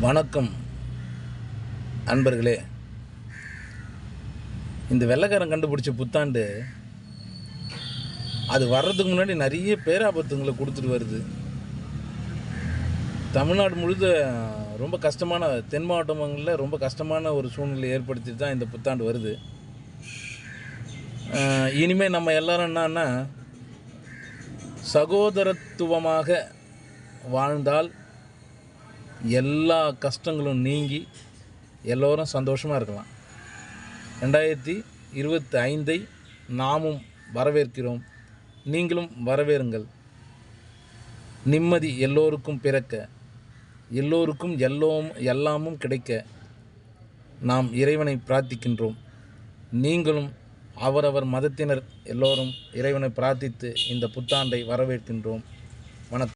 வணக்கம் அன்பர்களே. இந்த வெள்ளைக்காரன் கண்டுபிடிச்ச புத்தாண்டு அது வர்றதுக்கு முன்னாடி நிறைய பேராபத்துங்களை கொடுத்துட்டு வருது. தமிழ்நாடு முழுத ரொம்ப கஷ்டமான தென் மாவட்டங்களில் ரொம்ப கஷ்டமான ஒரு சூழ்நிலை ஏற்படுத்திட்டு தான் இந்த புத்தாண்டு வருது. இனிமேல் நம்ம எல்லோரும் என்னன்னா சகோதரத்துவமாக வாழ்ந்தால் எல்லா கஷ்டங்களும் நீங்கி எல்லோரும் சந்தோஷமாக இருக்கலாம். 2025 நாமும் வரவேற்கிறோம். நீங்களும் வரவேறுங்கள். நிம்மதி எல்லோருக்கும் பிறக்க, எல்லோருக்கும் எல்லாமும் கிடைக்க நாம் இறைவனை பிரார்த்திக்கின்றோம். நீங்களும் அவரவர் மதத்தினர் எல்லோரும் இறைவனை பிரார்த்தித்து இந்த புத்தாண்டை வரவேற்கின்றோம். வணக்கம்.